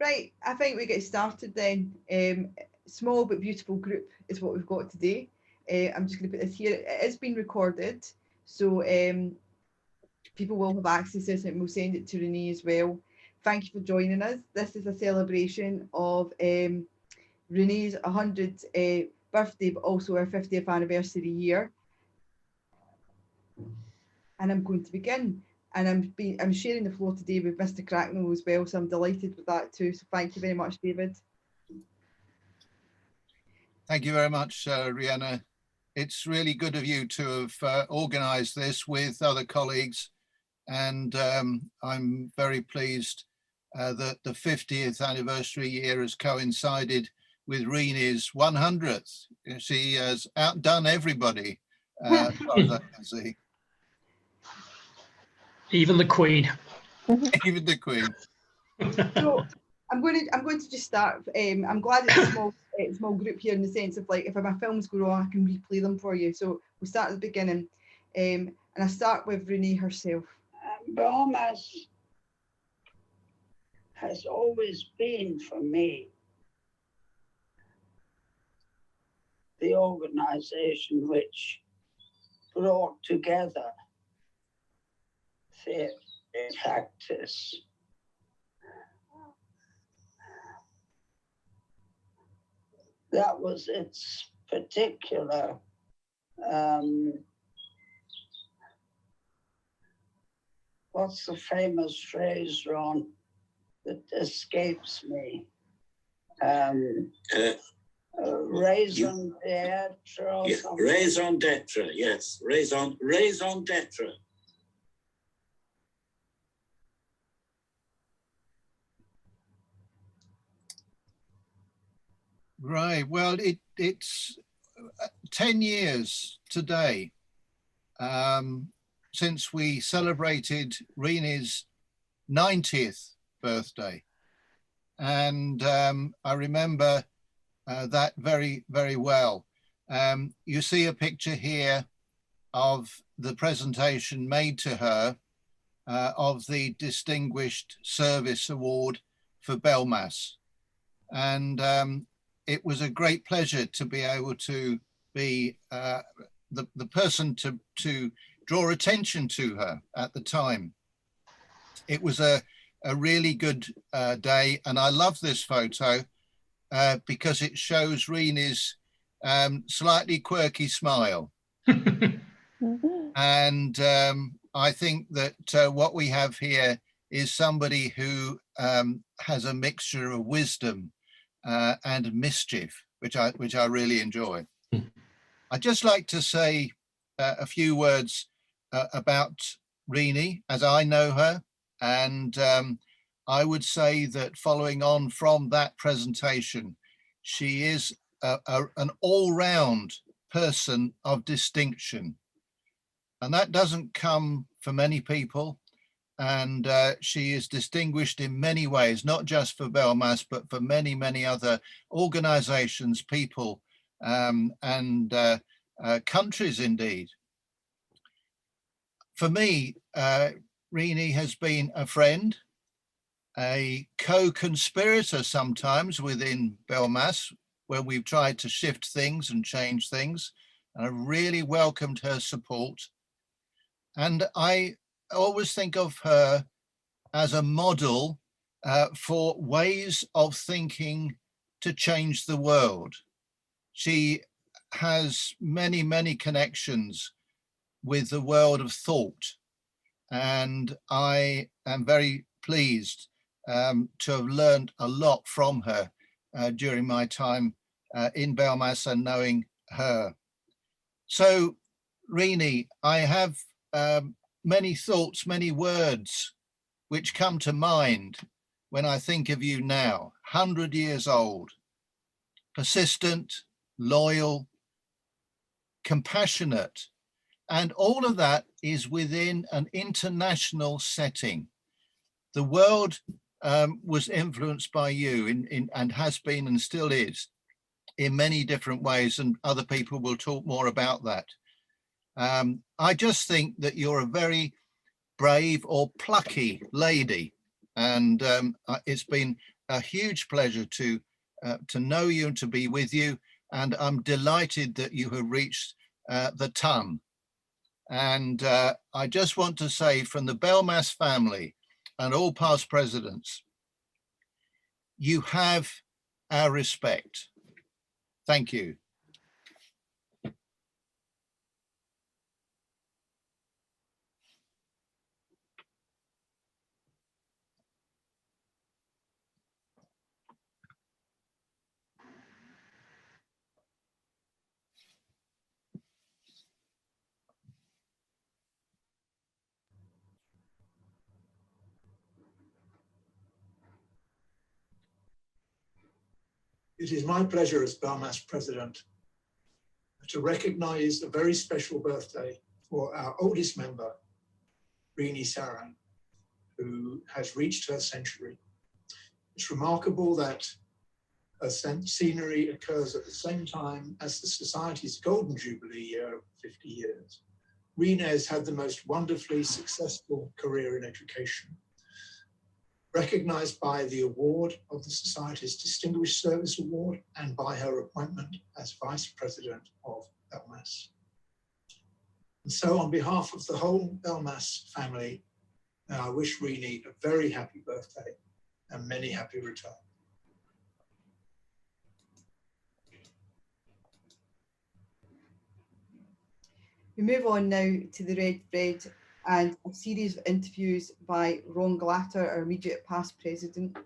Right, I think we get started then. Small but beautiful group is what we've got today. I'm just going to put this here. It is being recorded, so people will have access to it, and we'll send it to Rene as well. Thank you for joining us. This is a celebration of Rene's 100th birthday, but also our 50th anniversary year. And I'm going to begin. And I'm sharing the floor today with Mr. Cracknell as well, so I'm delighted with that too. So thank you very much, David. Thank you very much, Rhianna. It's really good of you to have organised this with other colleagues, and I'm very pleased that the 50th anniversary year has coincided with Rene's 100th. She has outdone everybody, as far as I can see. Even the Queen. Even the Queen. So I'm going to just start. I'm glad it's a small group here in the sense of, like, if my films go wrong, I can replay them for you. So we'll start at the beginning, and I start with Rene herself. BELMAS has always been for me the organisation which brought together theatre practice, that was its particular what's the famous phrase, Ron, that escapes me? Raison d'etre or something. Raison d'etre, yes. Raison d'etre. Right. Well, it's 10 years today since we celebrated Rene's 90th birthday. And I remember that very, very well. You see a picture here of the presentation made to her of the Distinguished Service Award for BELMAS. And it was a great pleasure to be able to be the person to draw attention to her at the time. It was a really good day, and I love this photo because it shows Rene's slightly quirky smile. And I think that what we have here is somebody who has a mixture of wisdom and mischief, which I really enjoy. I'd just like to say a few words about Rene as I know her, and I would say that following on from that presentation, she is an all-round person of distinction, and that doesn't come for many people. And she is distinguished in many ways, not just for BELMAS, but for many, many other organizations, people, and countries indeed. For me, Rene has been a friend, a co-conspirator sometimes within BELMAS, where we've tried to shift things and change things. And I really welcomed her support. And I always think of her as a model for ways of thinking to change the world. She has many, many connections with the world of thought. And I am very pleased to have learned a lot from her during my time in BELMAS and knowing her. So, Rene, I have many thoughts, many words which come to mind when I think of you now, 100 years old, persistent, loyal, compassionate, and all of that is within an international setting. The world was influenced by you and has been and still is in many different ways, and other people will talk more about that. I just think that you're a very brave or plucky lady, and it's been a huge pleasure to know you and to be with you. And I'm delighted that you have reached the ton. And I just want to say, from the BELMAS family and all past presidents, you have our respect. Thank you. It is my pleasure as BELMAS president to recognize a very special birthday for our oldest member, Rene Saran, who has reached her century. It's remarkable that her centenary occurs at the same time as the Society's Golden Jubilee year of 50 years. Rene has had the most wonderfully successful career in education, recognized by the award of the Society's Distinguished Service Award and by her appointment as Vice President of BELMAS. And so on behalf of the whole BELMAS family, I wish Rene a very happy birthday and many happy returns. We move on now to the red bread and a series of interviews by Ron Glatter, our immediate past president.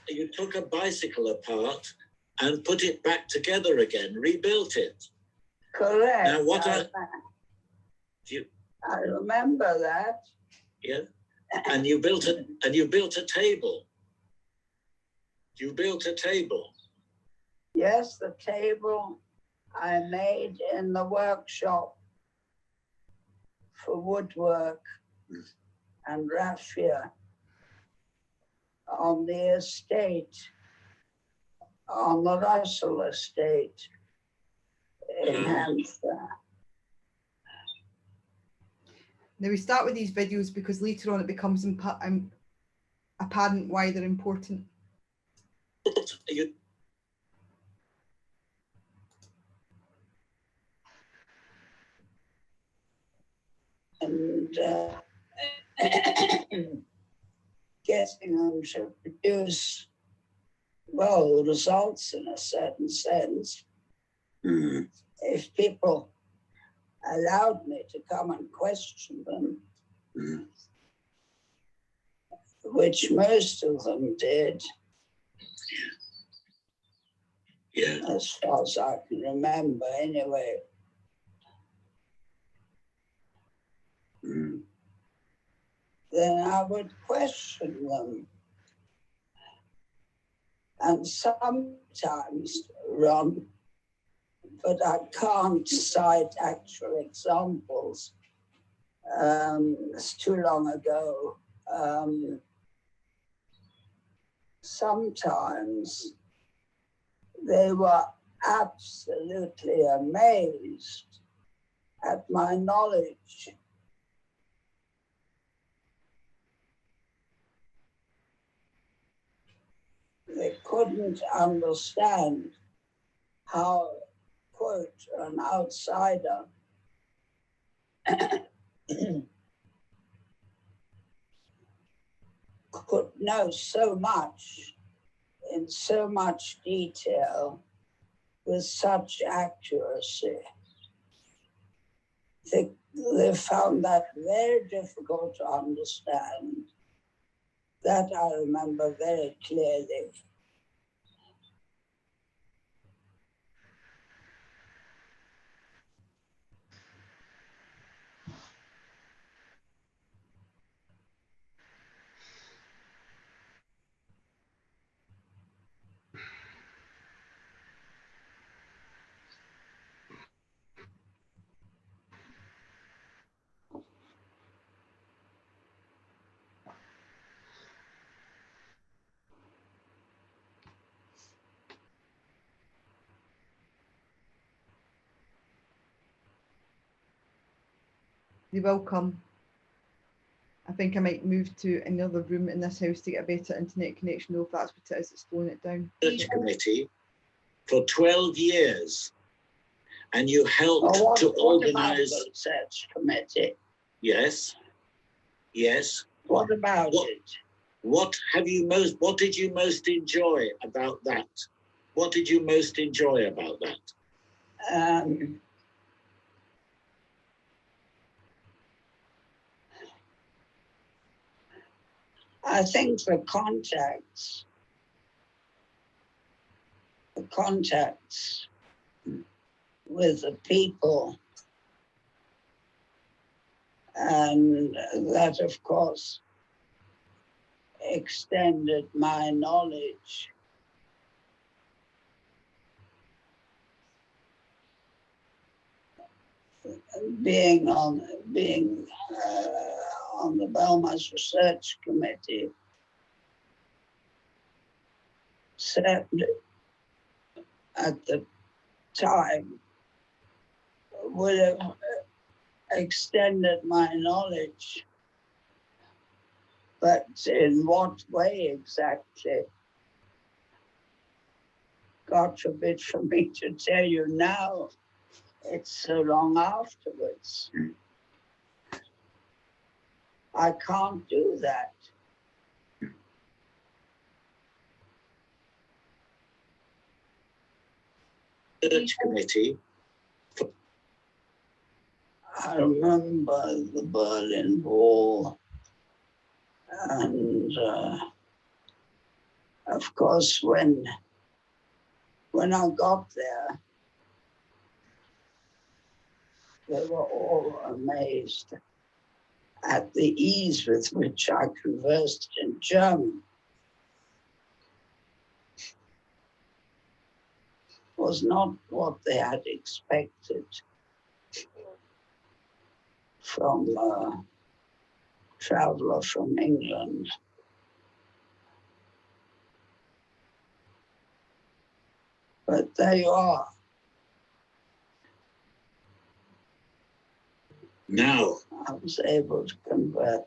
You took a bicycle apart and put it back together again, rebuilt it. Correct. Now what I remember that. Yeah, and you built a table. You built a table. Yes, the table I made in the workshop for woodwork and raffia on the estate, on the Russell estate in Hampshire. Now we start with these videos because later on it becomes apparent why they're important. And getting them to produce, well, results in a certain sense. If people allowed me to come and question them, which most of them did, Yeah. as far as I can remember anyway. Then I would question them. And sometimes, Ron, but I can't cite actual examples. It's too long ago. Sometimes they were absolutely amazed at my knowledge. They couldn't understand how, quote, an outsider could know so much in so much detail with such accuracy. They found that very difficult to understand. That I remember very clearly. They will come. I think I might move to another room in this house to get a better internet connection, though, if that's what it is that's slowing it down. Research Committee for 12 years, and you helped to organize the research committee. Yes, yes. What about it? What did you most enjoy about that? What did you most enjoy about that? I think the contacts with the people, and that, of course, extended my knowledge. Being on the BELMAS Research Committee certainly at the time would have extended my knowledge, but in what way exactly? God forbid for me to tell you now. It's so long afterwards. I can't do that. Research Committee. I remember the Berlin Wall, and of course when I got there, they were all amazed at the ease with which I conversed in German. Was not what they had expected from a traveler from England. But there you are. Now, I was able to convert.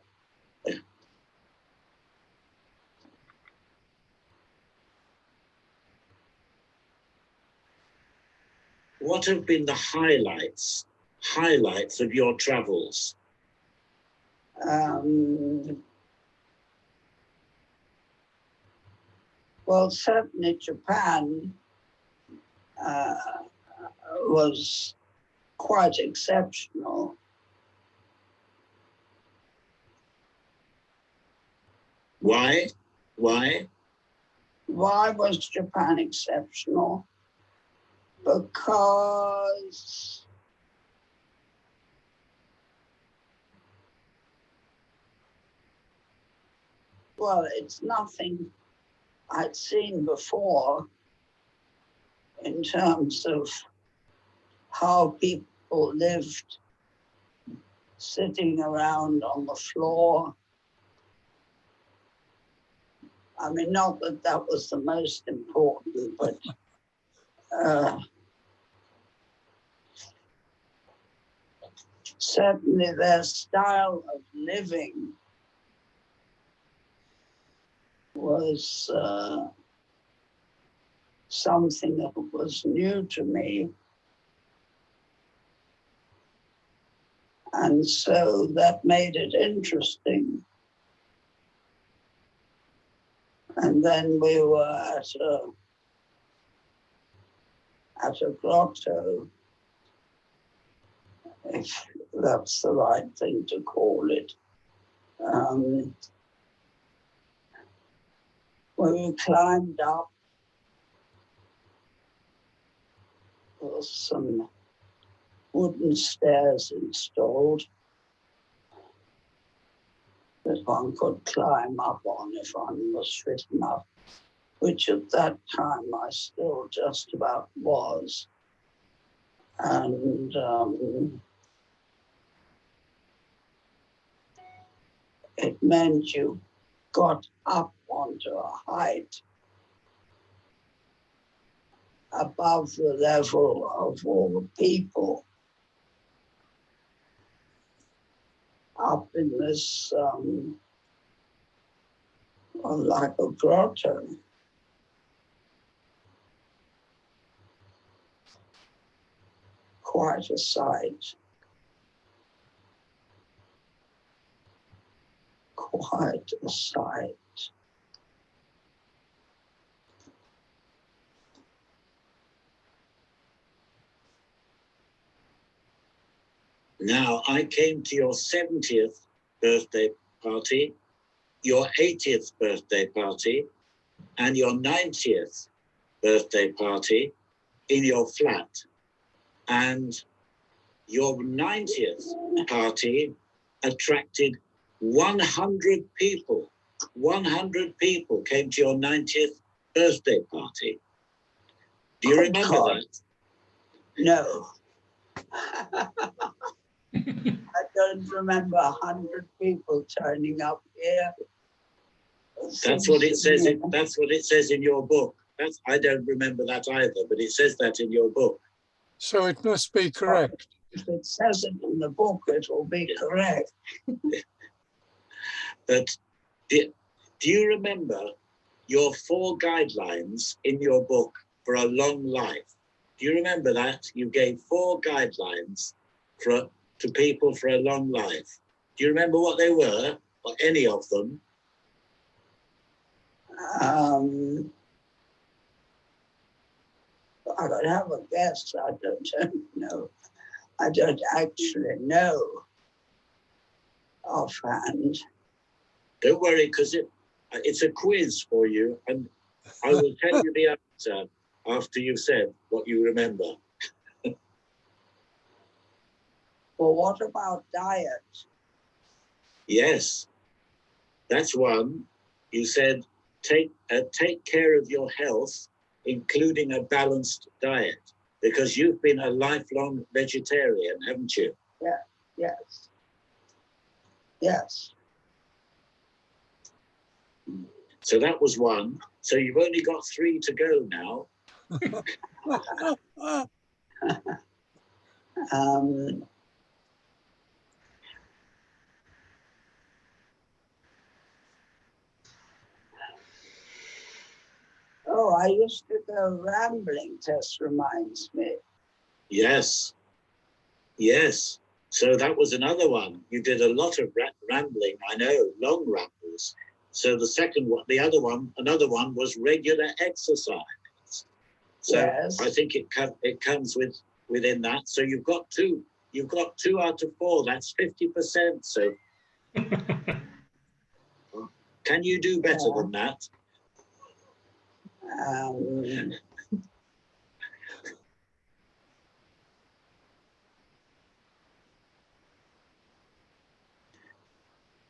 what have been the highlights of your travels? Well, certainly Japan was quite exceptional. Why? Why was Japan exceptional? Because well, it's nothing I'd seen before in terms of how people lived sitting around on the floor. I mean, not that that was the most important, but certainly their style of living was something that was new to me. And so that made it interesting. And then we were at a grotto, if that's the right thing to call it, where we climbed up. There was some wooden stairs installed that one could climb up on if one was fit enough, which at that time I still just about was. And it meant you got up onto a height above the level of all the people. up in this, like a grotto. Quite a sight. Quite a sight. Now, I came to your 70th birthday party, your 80th birthday party, and your 90th birthday party in your flat. And your 90th party attracted 100 people. 100 people came to your 90th birthday party. Do you remember God. that? No. I don't remember 100 people turning up here. That's what it says. That's what it says in your book. I don't remember that either, but it says that in your book. So it must be correct. If it says it in the book, it will be correct. But do you remember your 4 guidelines in your book for a long life? Do you remember that? You gave 4 guidelines to people for a long life. Do you remember what they were, or any of them? I could have a guess. I don't know. I don't actually know offhand. Don't worry, because it's a quiz for you, and I will tell you the answer after you've said what you remember. Well, what about diet? Yes, that's one. You said take care of your health, including a balanced diet, because you've been a lifelong vegetarian, haven't you? Yeah. Yes. Yes. So that was one. So you've only got 3 to go now. Oh, I used to go rambling, Tess reminds me. Yes. Yes. So that was another one. You did a lot of rambling, I know, long rambles. So the second one, another one was regular exercise. So yes. I think it comes within that. So you've got 2. You've got 2 out of 4. That's 50%. So can you do better than that?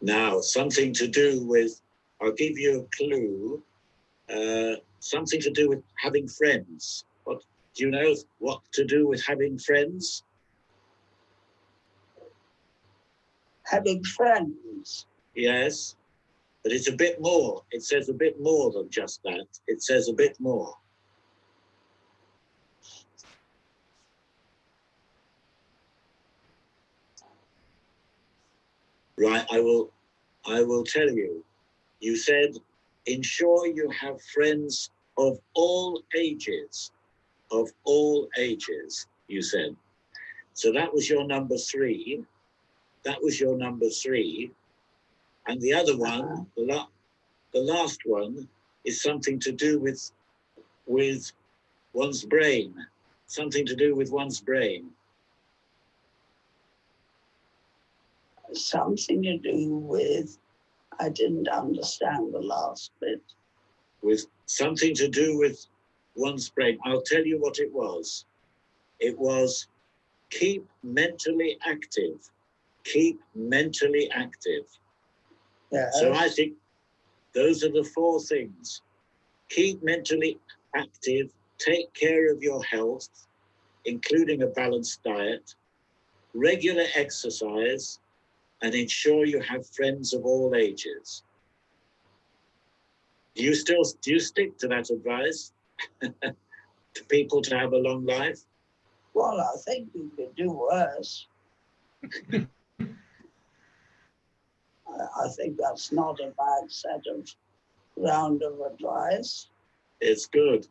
Now, something to do with, I'll give you a clue, something to do with having friends. What do you know what to do with having friends? Having friends? Yes, but it's a bit more. It says a bit more than just that. It says a bit more. Right, I will tell you. You said, ensure you have friends of all ages. Of all ages, you said. So that was your number 3. That was your number 3. And the other one, the last one, is something to do with one's brain. Something to do with one's brain. Something to do with, I didn't understand the last bit. With something to do with one's brain. I'll tell you what it was. It was keep mentally active. Keep mentally active. Yes. So I think those are the 4 things. Keep mentally active, take care of your health, including a balanced diet, regular exercise, and ensure you have friends of all ages. Do you stick to that advice to people to have a long life? Well, I think you could do worse. I think that's not a bad set of round of advice. It's good.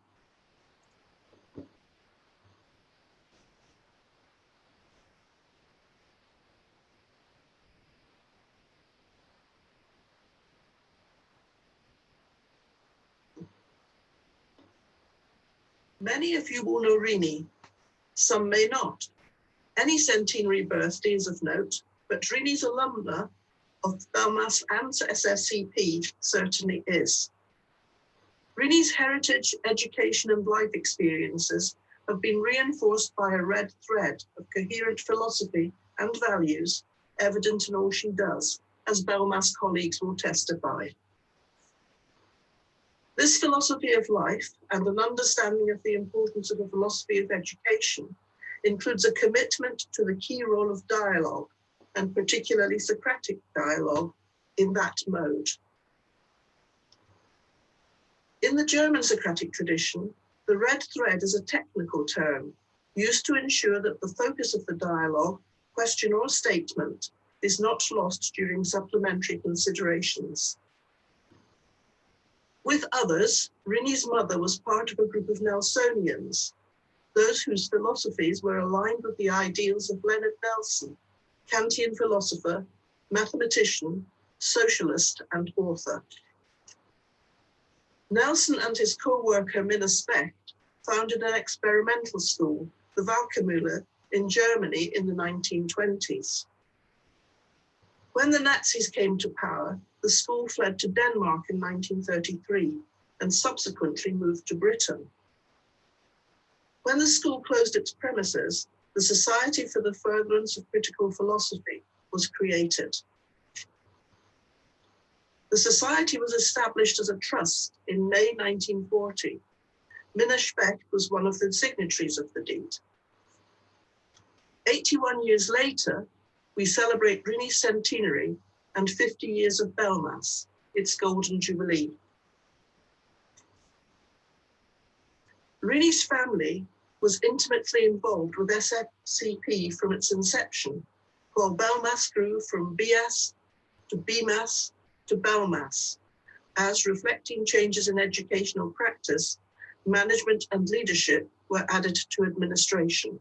Many of you will know Rene, some may not. Any centenary birthday is of note, but Rene's alumna of BELMAS and SFCP certainly is. Rene's heritage, education and life experiences have been reinforced by a red thread of coherent philosophy and values evident in all she does, as BELMAS colleagues will testify. This philosophy of life and an understanding of the importance of a philosophy of education includes a commitment to the key role of dialogue, and particularly Socratic dialogue, in that mode. In the German Socratic tradition, the red thread is a technical term used to ensure that the focus of the dialogue, question or statement, is not lost during supplementary considerations. With others, Rene's mother was part of a group of Nelsonians, those whose philosophies were aligned with the ideals of Leonard Nelson, Kantian philosopher, mathematician, socialist, and author. Nelson and his co-worker Minna Specht founded an experimental school, the Waldkühle, in Germany in the 1920s. When the Nazis came to power, the school fled to Denmark in 1933 and subsequently moved to Britain. When the school closed its premises, the Society for the Furtherance of Critical Philosophy was created. The society was established as a trust in May 1940. Minna Specht was one of the signatories of the deed. 81 years later, we celebrate Rene's centenary and 50 years of BELMAS, its golden jubilee. Rene's family was intimately involved with SFCP from its inception, while BELMAS grew from BS to BMAS to BELMAS, as reflecting changes in educational practice, management and leadership were added to administration.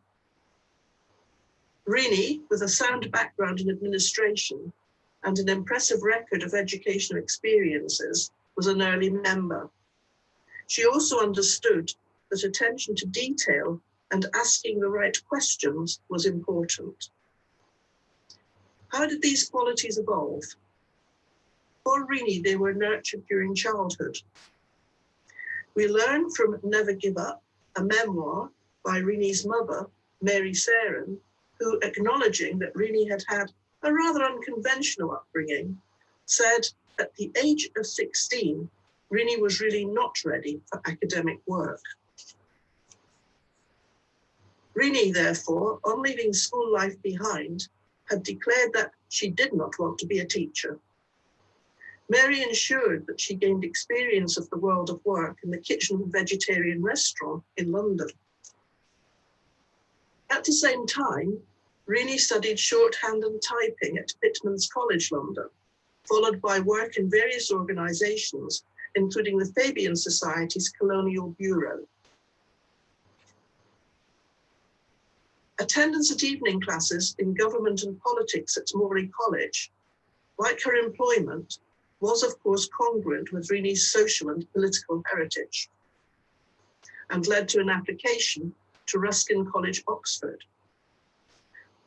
Rene, with a sound background in administration and an impressive record of educational experiences, was an early member. She also understood that attention to detail and asking the right questions was important. How did these qualities evolve? For Rene, they were nurtured during childhood. We learn from Never Give Up, a memoir by Rene's mother, Rene Saran, who, acknowledging that Rene had had a rather unconventional upbringing, said at the age of 16, Rene was really not ready for academic work. Rene, therefore, on leaving school life behind, had declared that she did not want to be a teacher. Mary ensured that she gained experience of the world of work in the kitchen of a vegetarian restaurant in London. At the same time, Rene studied shorthand and typing at Pitman's College, London, followed by work in various organisations, including the Fabian Society's Colonial Bureau. Attendance at evening classes in government and politics at Morley College, like her employment, was of course congruent with Rene's social and political heritage, and led to an application to Ruskin College, Oxford.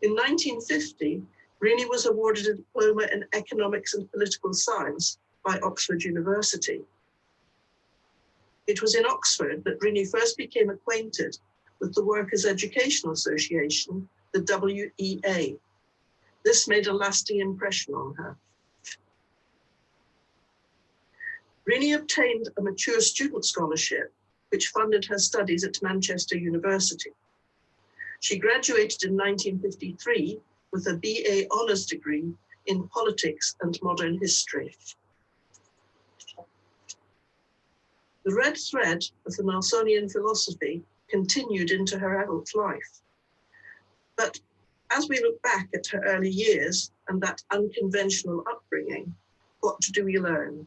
In 1950, Rene was awarded a diploma in economics and political science by Oxford University. It was in Oxford that Rene first became acquainted with the Workers' Educational Association, the WEA. This made a lasting impression on her. Rene obtained a mature student scholarship, which funded her studies at Manchester University. She graduated in 1953 with a BA honours degree in politics and modern history. The red thread of the Nelsonian philosophy continued into her adult life. But As we look back at her early years and that unconventional upbringing, what do we learn?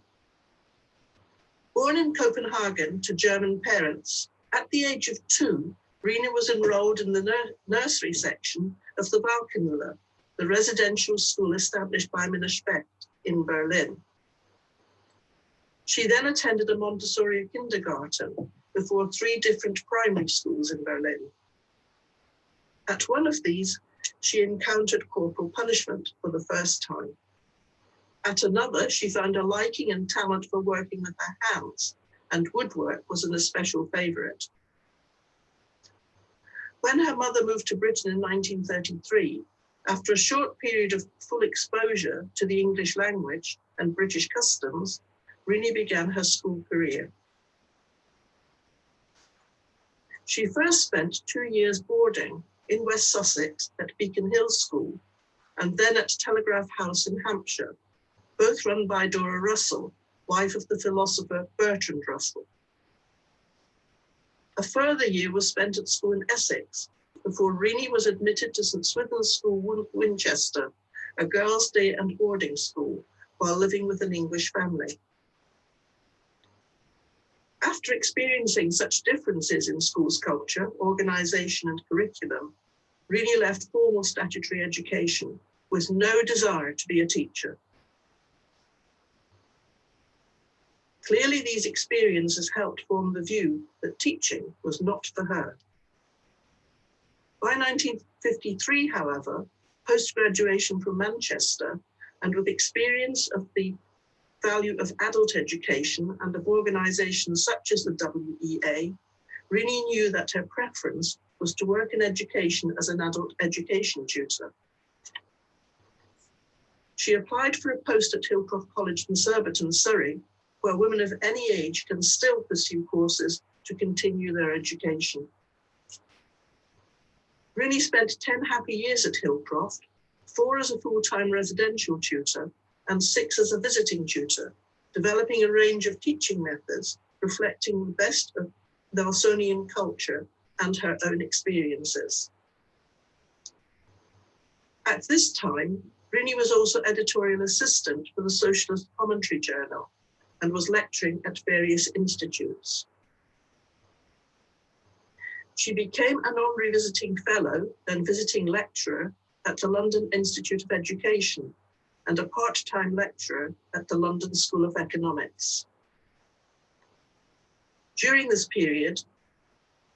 Born in Copenhagen to German parents, at the age of 2, Rene was enrolled in the nursery section of the Waldkühle, the residential school established by Minna Specht in Berlin. She then attended a Montessori kindergarten before 3 different primary schools in Berlin. At one of these, she encountered corporal punishment for the first time. At another, she found a liking and talent for working with her hands, and woodwork was an especial favorite. When her mother moved to Britain in 1933, after a short period of full exposure to the English language and British customs, Rene began her school career. She first spent 2 years boarding in West Sussex at Beacon Hill School, and then at Telegraph House in Hampshire, both run by Dora Russell, wife of the philosopher Bertrand Russell. A further year was spent at school in Essex, before Rene was admitted to St Swithin's School, Winchester, a girls' day and boarding school, while living with an English family. After experiencing such differences in school's culture, organisation and curriculum, Rene left formal statutory education with no desire to be a teacher. Clearly, these experiences helped form the view that teaching was not for her. By 1953, however, post-graduation from Manchester, and with experience of the value of adult education and of organisations such as the WEA, Rene knew that her preference was to work in education as an adult education tutor. She applied for a post at Hillcroft College in Surbiton, Surrey, where women of any age can still pursue courses to continue their education. Rene spent 10 happy years at Hillcroft, 4 as a full-time residential tutor and 6 as a visiting tutor, developing a range of teaching methods reflecting the best of Nelsonian culture and her own experiences. At this time, Rene was also editorial assistant for the Socialist Commentary Journal and was lecturing at various institutes. She became an honorary visiting fellow, then visiting lecturer at the London Institute of Education and a part-time lecturer at the London School of Economics. During this period,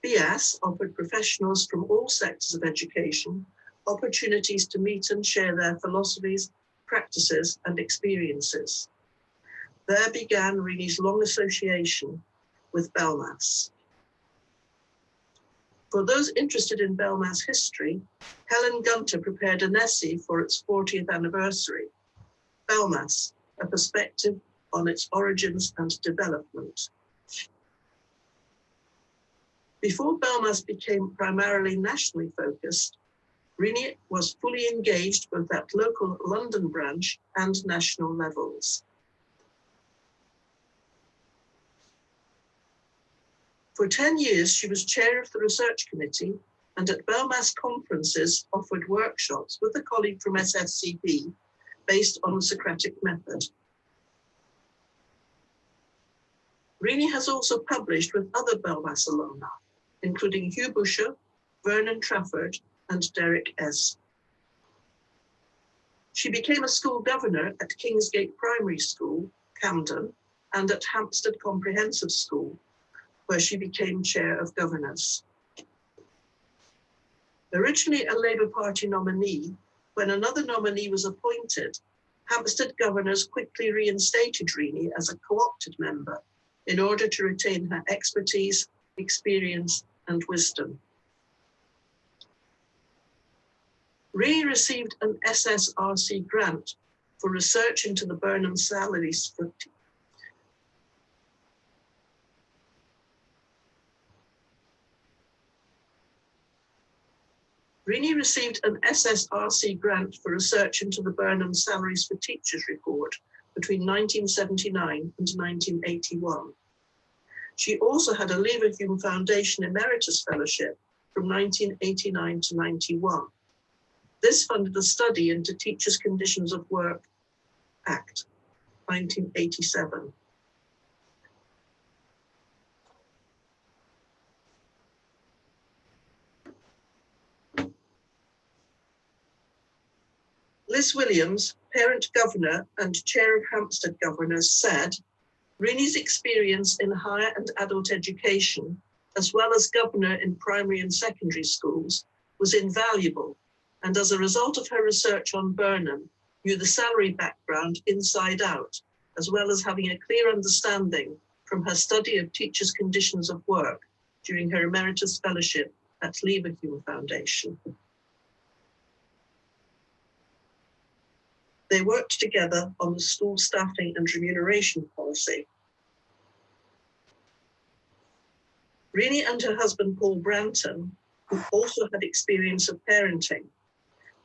BEAS offered professionals from all sectors of education opportunities to meet and share their philosophies, practices, and experiences. There began Rene's long association with BELMAS. For those interested in BELMAS history, Helen Gunter prepared an essay for its 40th anniversary, BELMAS, a perspective on its origins and development. Before BELMAS became primarily nationally focused, Rene was fully engaged both at local London branch and national levels. For 10 years, she was chair of the research committee and at BELMAS conferences offered workshops with a colleague from SFCP based on the Socratic method. Rene has also published with other BELMAS alumni, including Hugh Busher, Vernon Trafford, and Derek S. She became a school governor at Kingsgate Primary School, Camden, and at Hampstead Comprehensive School, where she became chair of governors. Originally a Labour Party nominee, when another nominee was appointed, Hampstead governors quickly reinstated Rene as a co-opted member in order to retain her expertise, experience, and wisdom. Rene received an SSRC grant for research into the Burnham salaries for Rene received an SSRC grant for research into the Burnham Salaries for Teachers report between 1979 and 1981. She also had a Leverhulme Foundation Emeritus Fellowship from 1989 to 91. This funded a study into Teachers' Conditions of Work Act, 1987. Liz Williams, parent governor and chair of Hampstead Governors, said, Rene's experience in higher and adult education, as well as governor in primary and secondary schools, was invaluable, and as a result of her research on Burnham, knew the salary background inside out, as well as having a clear understanding from her study of teachers' conditions of work during her emeritus fellowship at Leverhulme Foundation. They worked together on the school staffing and remuneration policy. Rene and her husband, Paul Branton, who also had experience of parenting,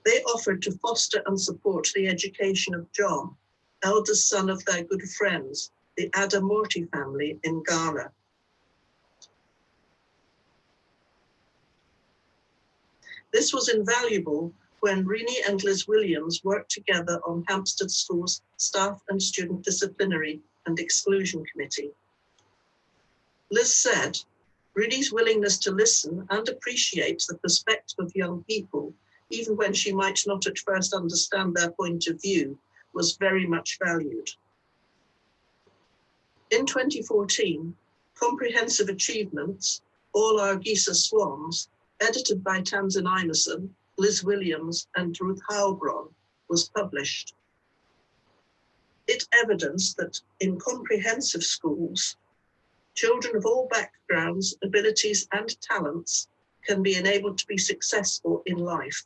they offered to foster and support the education of John, eldest son of their good friends, the Adamorty family in Ghana. This was invaluable when Rene and Liz Williams worked together on Hampstead School's Staff and Student Disciplinary and Exclusion Committee. Liz said, Rene's willingness to listen and appreciate the perspective of young people, even when she might not at first understand their point of view, was very much valued. In 2014, Comprehensive Achievements, All Our Geese Are Swans, edited by Tamsin Imeson, Liz Williams, and Ruth Heilbronn, was published. It evidenced that in comprehensive schools, children of all backgrounds, abilities, and talents can be enabled to be successful in life.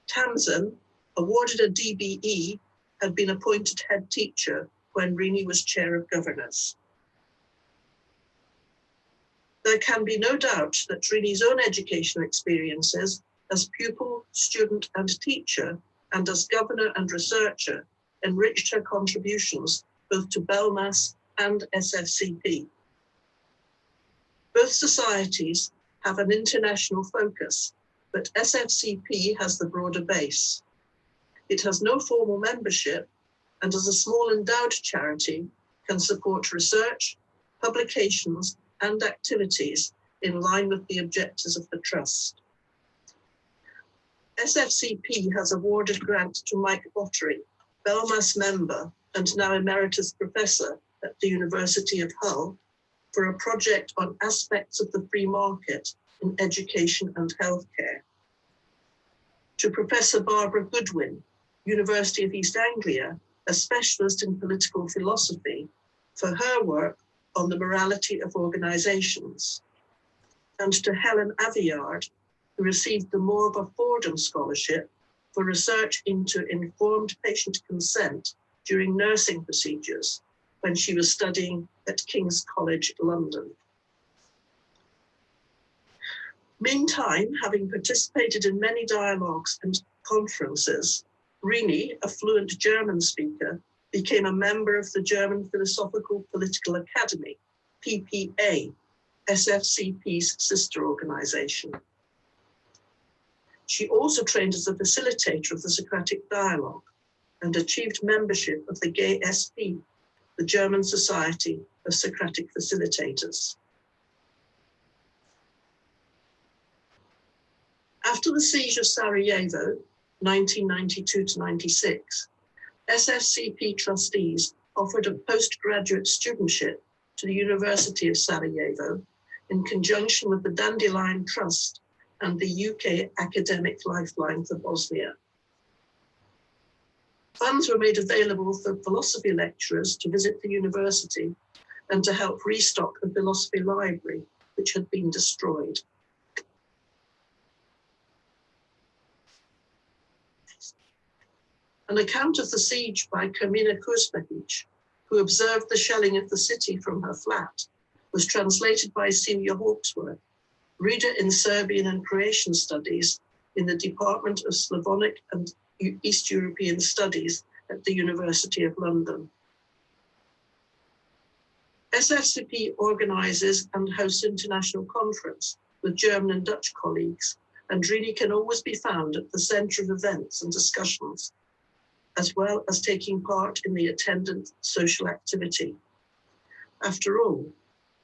Tamsin, awarded a DBE, had been appointed head teacher when Rene was chair of governors. There can be no doubt that Rene's own educational experiences as pupil, student, and teacher, and as governor and researcher, enriched her contributions both to BELMAS and SFCP. Both societies have an international focus, but SFCP has the broader base. It has no formal membership, and as a small endowed charity, can support research, publications, and activities in line with the objectives of the Trust. SFCP has awarded grants to Mike Bottery, BELMAS member and now Emeritus Professor at the University of Hull, for a project on aspects of the free market in education and healthcare. To Professor Barbara Goodwin, University of East Anglia, a specialist in political philosophy, for her work on the morality of organizations. And to Helen Avillard, who received the Morva Fordham Scholarship for research into informed patient consent during nursing procedures when she was studying at King's College, London. Meantime, having participated in many dialogues and conferences, Rene, a fluent German speaker, became a member of the German Philosophical Political Academy, PPA, SFCP's sister organization. She also trained as a facilitator of the Socratic Dialogue and achieved membership of the GSP, the German Society of Socratic Facilitators. After the siege of Sarajevo, 1992 to 96, SFCP trustees offered a postgraduate studentship to the University of Sarajevo in conjunction with the Dandelion Trust and the UK Academic Lifeline for Bosnia. Funds were made available for philosophy lecturers to visit the university and to help restock the philosophy library, which had been destroyed. An account of the siege by Carmina Kursbekic, who observed the shelling of the city from her flat, was translated by Celia Hawksworth, reader in Serbian and Croatian studies in the Department of Slavonic and East European Studies at the University of London. SFCP organises and hosts international conference with German and Dutch colleagues and Rene can always be found at the center of events and discussions, as well as taking part in the attendant social activity. After all,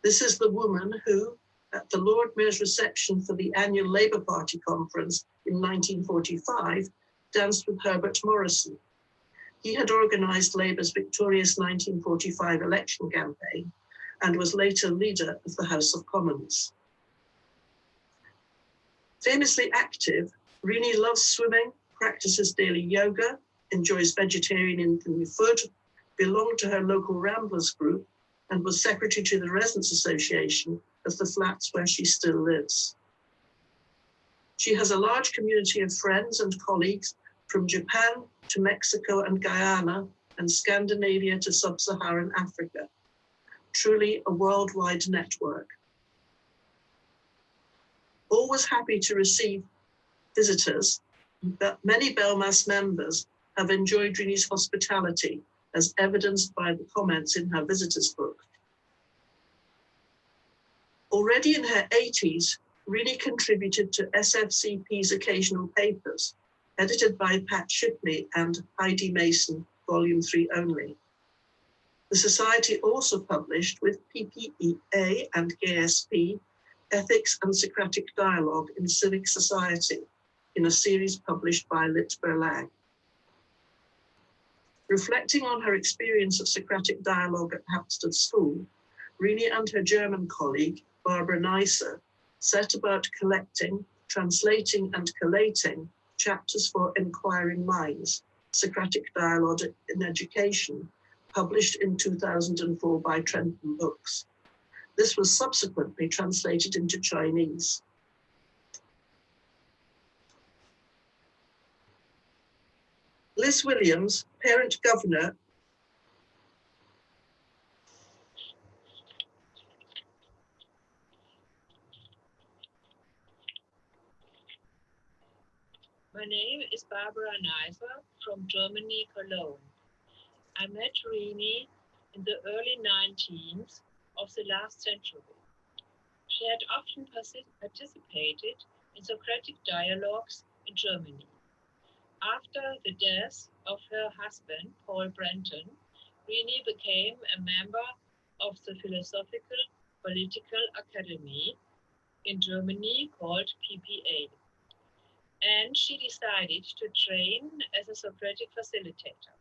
this is the woman who, at the Lord Mayor's reception for the annual Labour Party conference in 1945, danced with Herbert Morrison. He had organised Labour's victorious 1945 election campaign and was later leader of the House of Commons. Famously active, Rene loves swimming, practices daily yoga, enjoys vegetarian food, belonged to her local Ramblers group, and was secretary to the Residents Association of the flats where she still lives. She has a large community of friends and colleagues from Japan to Mexico and Guyana, and Scandinavia to sub-Saharan Africa. Truly a worldwide network. Always happy to receive visitors, but many BELMAS members have enjoyed Rene's hospitality, as evidenced by the comments in her visitors book. Already in her 80s, Rene contributed to SFCP's occasional papers, edited by Pat Shipley and Heidi Mason, Volume 3 only. The Society also published with PPEA and KSP, Ethics and Socratic Dialogue in Civic Society, in a series published by Lit Verlag. Reflecting on her experience of Socratic dialogue at Hampstead School, Rene and her German colleague, Barbara Neisser, set about collecting, translating and collating chapters for Inquiring Minds, Socratic Dialogue in Education, published in 2004 by Trenton Books. This was subsequently translated into Chinese. Liz Williams, parent governor My name is Barbara Neisser from Germany, Cologne. I met Rene in the early 19th of the last century. She had often participated in Socratic dialogues in Germany. After the death of her husband, Paul Brenton, Rene became a member of the Philosophical Political Academy in Germany called PPA. And she decided to train as a Socratic facilitator.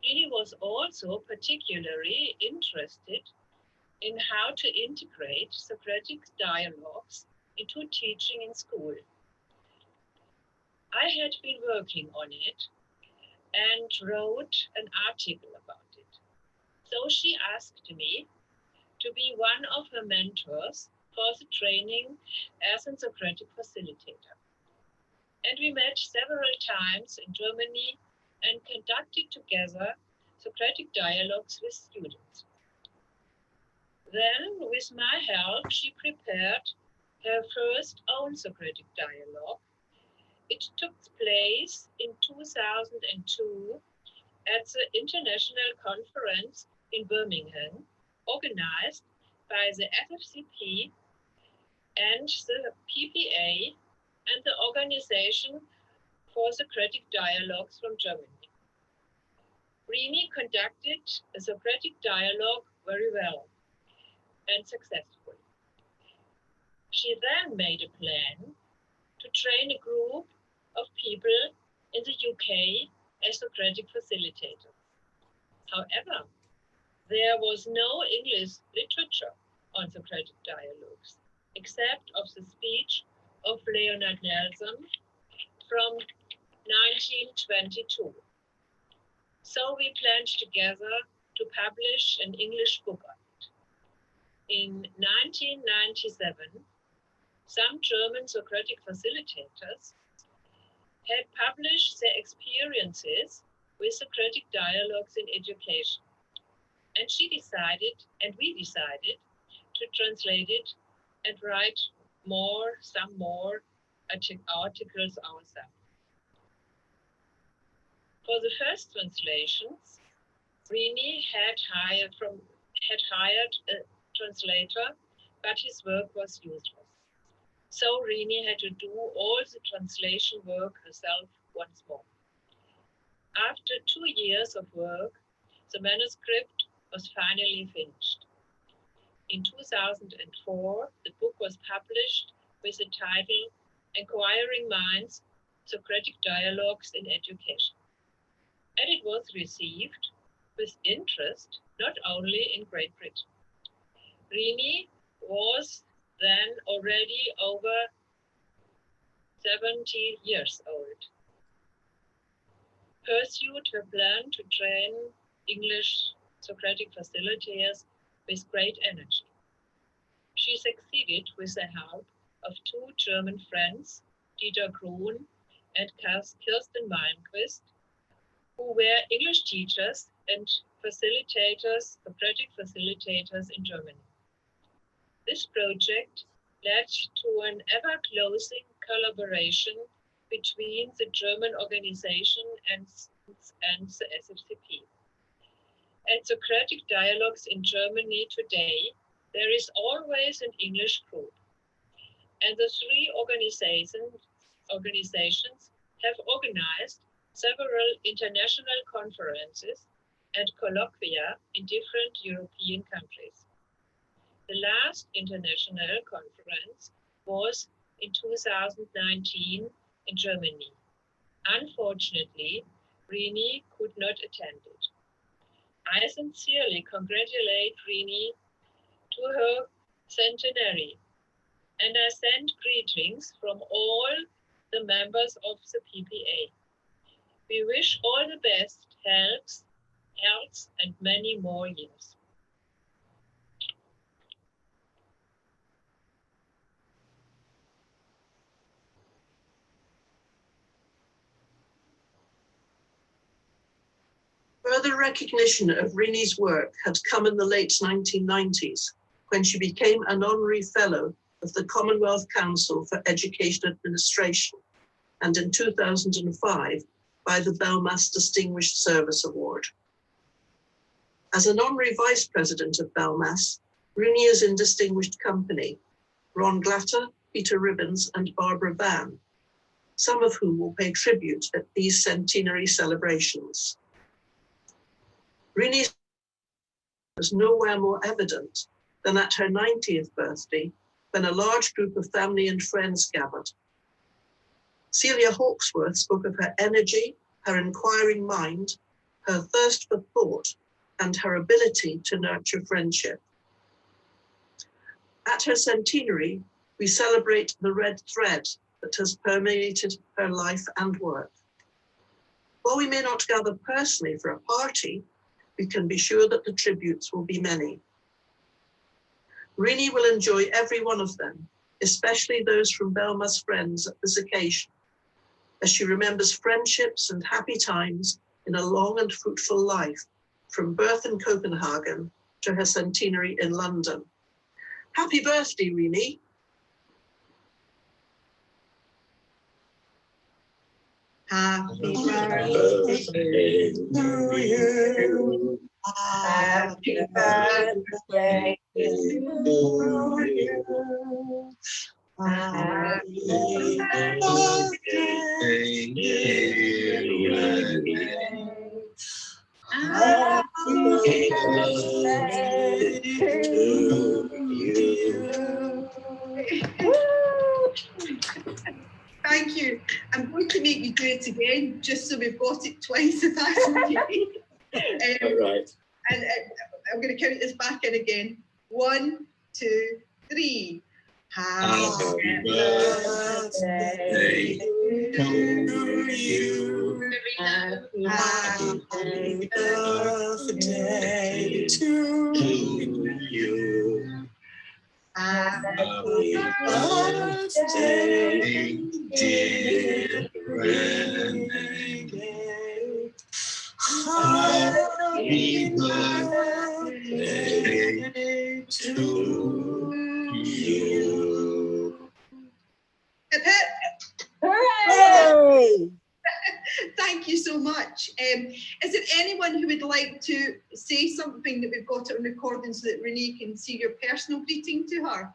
Rene was also particularly interested in how to integrate Socratic dialogues into teaching in school. I had been working on it and wrote an article about it. So she asked me to be one of her mentors for the training as a Socratic facilitator. And we met several times in Germany and conducted together Socratic dialogues with students. Then, with my help, she prepared her first own Socratic dialogue. It took place in 2002 at the International Conference in Birmingham, organized by the SFCP and the PPA and the Organization for Socratic Dialogues from Germany. Rene conducted a Socratic dialogue very well and successfully. She then made a plan to train a group of people in the UK as Socratic facilitators. However, there was no English literature on Socratic dialogues, except of the speech of Leonard Nelson from 1922. So we planned together to publish an English book on it. In 1997, some German Socratic facilitators had published their experiences with Socratic dialogues in education. And we decided to translate it and write some more articles ourselves. For the first translations, Rene had hired a translator, but his work was useless. so Rene had to do all the translation work herself once more. After 2 years of work, the manuscript was finally finished. In 2004, the book was published with the title Inquiring Minds, Socratic Dialogues in Education. And it was received with interest not only in Great Britain. Rene was then already over 70 years old. Pursued her plan to train English Socratic facilitators with great energy. She succeeded with the help of 2 German friends, Dieter Krohn and Kirsten Malmquist, who were English teachers and facilitators, Socratic facilitators in Germany. This project led to an ever-closing collaboration between the German organization and the SFCP. At Socratic Dialogues in Germany today, there is always an English group. And the 3 organizations have organized several international conferences and colloquia in different European countries. The last international conference was in 2019 in Germany. Unfortunately, Rene could not attend it. I sincerely congratulate Rene to her centenary, and I send greetings from all the members of the PPA. We wish all the best health, and many more years. Further recognition of Rene's work had come in the late 1990s, when she became an honorary fellow of the Commonwealth Council for Education Administration, and in 2005 by the BELMAS Distinguished Service Award. As an honorary vice president of BELMAS, Rene is in distinguished company, Ron Glatter, Peter Ribbons, and Barbara Van, some of whom will pay tribute at these centenary celebrations. Rene was nowhere more evident than at her 90th birthday, when a large group of family and friends gathered. Celia Hawksworth spoke of her energy, her inquiring mind, her thirst for thought, and her ability to nurture friendship. At her centenary, we celebrate the red thread that has permeated her life and work. While we may not gather personally for a party, we can be sure that the tributes will be many. Rene will enjoy every one of them, especially those from BELMAS friends at this occasion, as she remembers friendships and happy times in a long and fruitful life, from birth in Copenhagen to her centenary in London. Happy birthday, Rene. Happy birthday to you. Happy birthday to you. Happy birthday, dear Rene. Happy birthday to you. Thank you. I'm going to make you do it again, just so we've got it twice, if that's okay. All right. And I'm going to count this back in again. 1, 2, 3. Happy birthday to you. Happy birthday to you. Happy birthday, dear Rene. Happy birthday to you. Hip hip. Hooray! Thank you so much. Is there anyone who would like to say something that we've got it on recording so that Rene can see your personal greeting to her?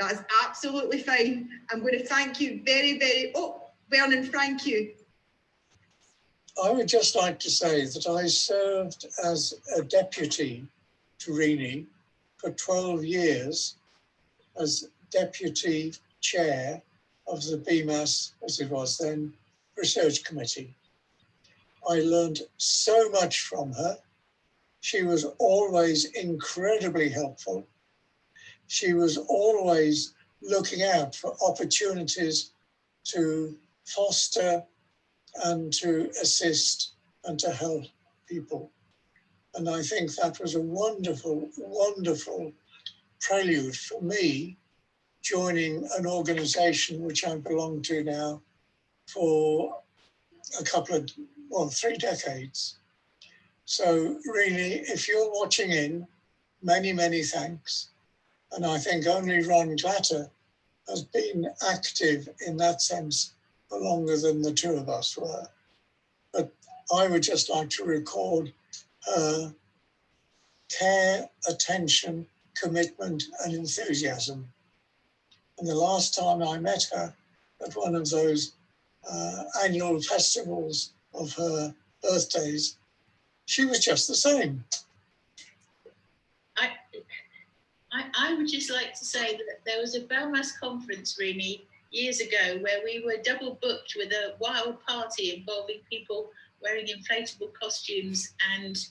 That's absolutely fine. I'm going to thank you very, very, oh, Vernon, thank you. I would just like to say that I served as a deputy to Rene for 12 years as deputy chair of the BELMAS, as it was then, research committee. I learned so much from her. She was always incredibly helpful. She was always looking out for opportunities to foster and to assist and to help people. And I think that was a wonderful, wonderful prelude for me joining an organization which I belong to now for a couple of, well, 3 decades. So really, if you're watching in, many, many thanks. And I think only Ron Glatter has been active in that sense for longer than the two of us were. But I would just like to record her care, attention, commitment, and enthusiasm. And the last time I met her at one of those annual festivals of her birthdays, she was just the same. I would just like to say that there was a BELMAS conference, Rene, years ago, where we were double booked with a wild party involving people wearing inflatable costumes, and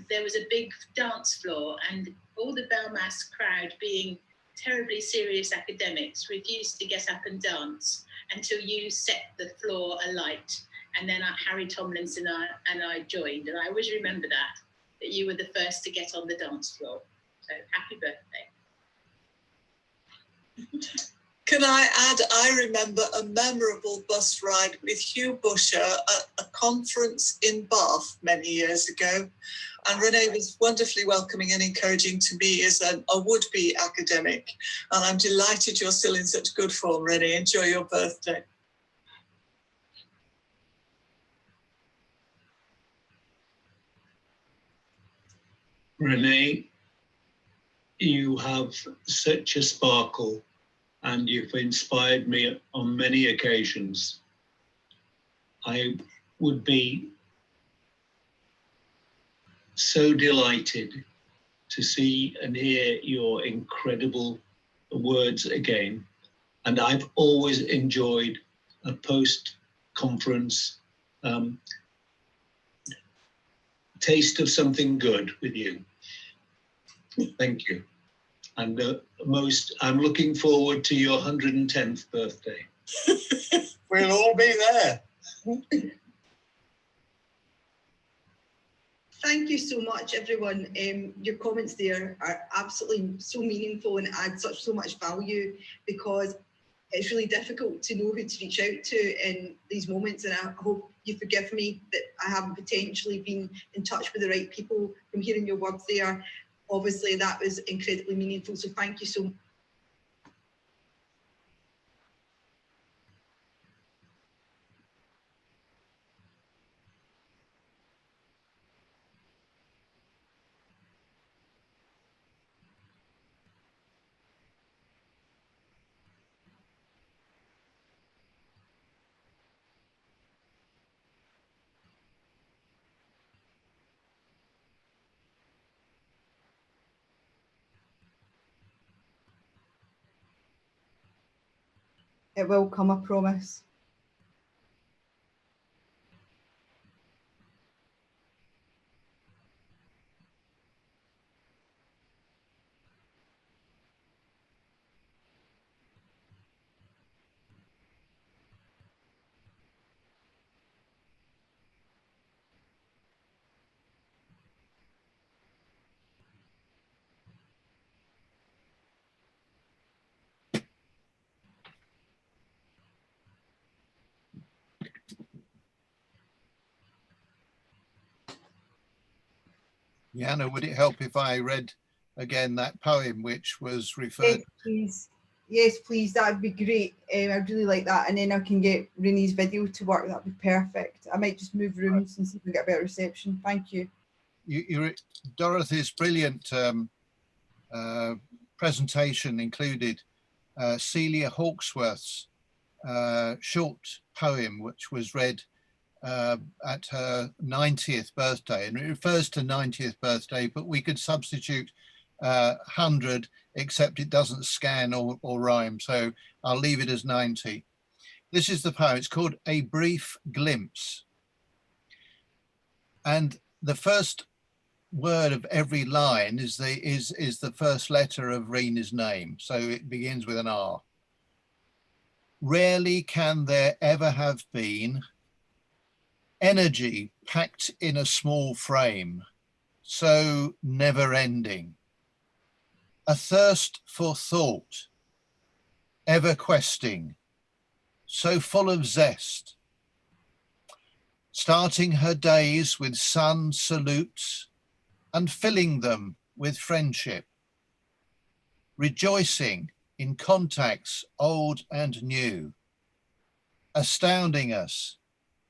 there was a big dance floor, and all the BELMAS crowd, being terribly serious academics, refused to get up and dance until you set the floor alight. And then Harry Tomlinson and I joined, and I always remember that you were the first to get on the dance floor. So happy birthday. Can I add, I remember a memorable bus ride with Hugh Busher at a conference in Bath many years ago. And Rene was wonderfully welcoming and encouraging to me as a would-be academic. And I'm delighted you're still in such good form, Rene. Enjoy your birthday. Rene, you have such a sparkle and you've inspired me on many occasions. I would be so delighted to see and hear your incredible words again. And I've always enjoyed a post-conference taste of something good with you. Thank you. And I'm looking forward to your 110th birthday. We'll all be there. Thank you so much, everyone. Your comments there are absolutely so meaningful and add so much value, because it's really difficult to know who to reach out to in these moments. And I hope you forgive me that I haven't potentially been in touch with the right people. From hearing your words there, obviously that was incredibly meaningful. So thank you so much. It will come, I promise. Jana, would it help if I read again that poem which was referred? Yes, please. Yes, please. That would be great. I'd really like that. And then I can get Rene's video to work. That'd be perfect. I might just move rooms and see if we get a better reception. Thank you. Dorothy's brilliant presentation included Celia Hawksworth's short poem, which was read at her 90th birthday, and it refers to 90th birthday, but we could substitute 100, except it doesn't scan or rhyme, so I'll leave it as 90. This is the poem. It's called A Brief Glimpse, and the first word of every line is the first letter of Rene's name, so it begins with an R. Rarely can there ever have been energy packed in a small frame, so never-ending, a thirst for thought, ever questing, so full of zest, starting her days with sun salutes and filling them with friendship, rejoicing in contacts old and new, astounding us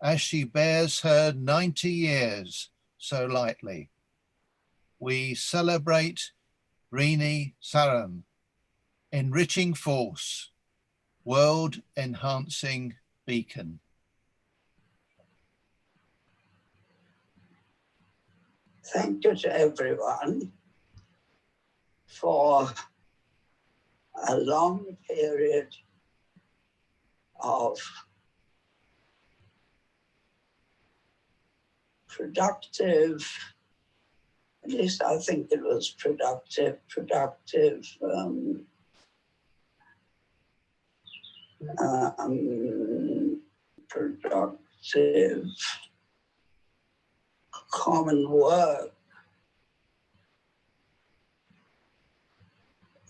as she bears her 90 years so lightly. We celebrate Rene Saran, enriching force, world-enhancing beacon. Thank you to everyone for a long period of productive, at least I think it was productive common work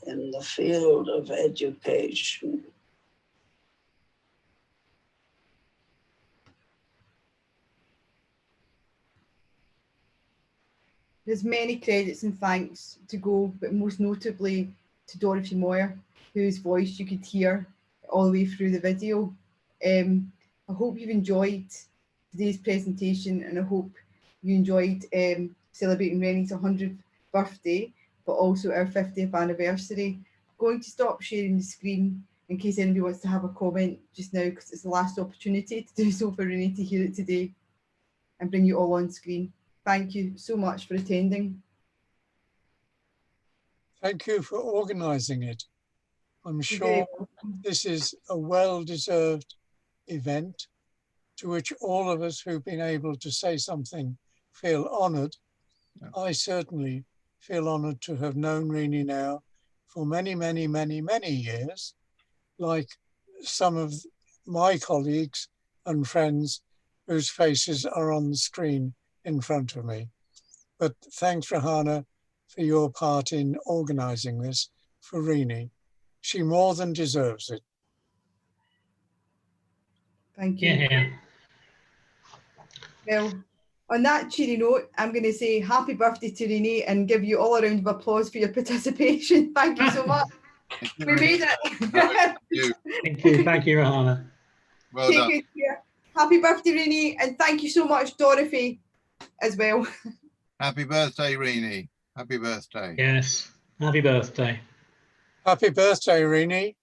in the field of education. There's many credits and thanks to go, but most notably to Dorothy Moyer, whose voice you could hear all the way through the video. I hope you've enjoyed today's presentation, and I hope you enjoyed celebrating Rene's 100th birthday, but also our 50th anniversary. I'm going to stop sharing the screen in case anybody wants to have a comment just now, because it's the last opportunity to do so for Rene to hear it today and bring you all on screen. Thank you so much for attending. Thank you for organising it. I'm sure this is a well-deserved event to which all of us who've been able to say something feel honoured. Yeah. I certainly feel honoured to have known Rene now for many, many, many, many years, like some of my colleagues and friends whose faces are on the screen in front of me. But thanks, Rahana, for your part in organising this for Rene. She more than deserves it. Thank you. Yeah. Well, on that cheery note, I'm going to say happy birthday to Rene and give you all a round of applause for your participation. Thank you so much. We made it. Thank you, Rahana. Well done. Take good care. Happy birthday, Rene, and thank you so much, Dorothy, as well. Happy birthday, Rene. Happy birthday. Yes, happy birthday. Happy birthday, Rene.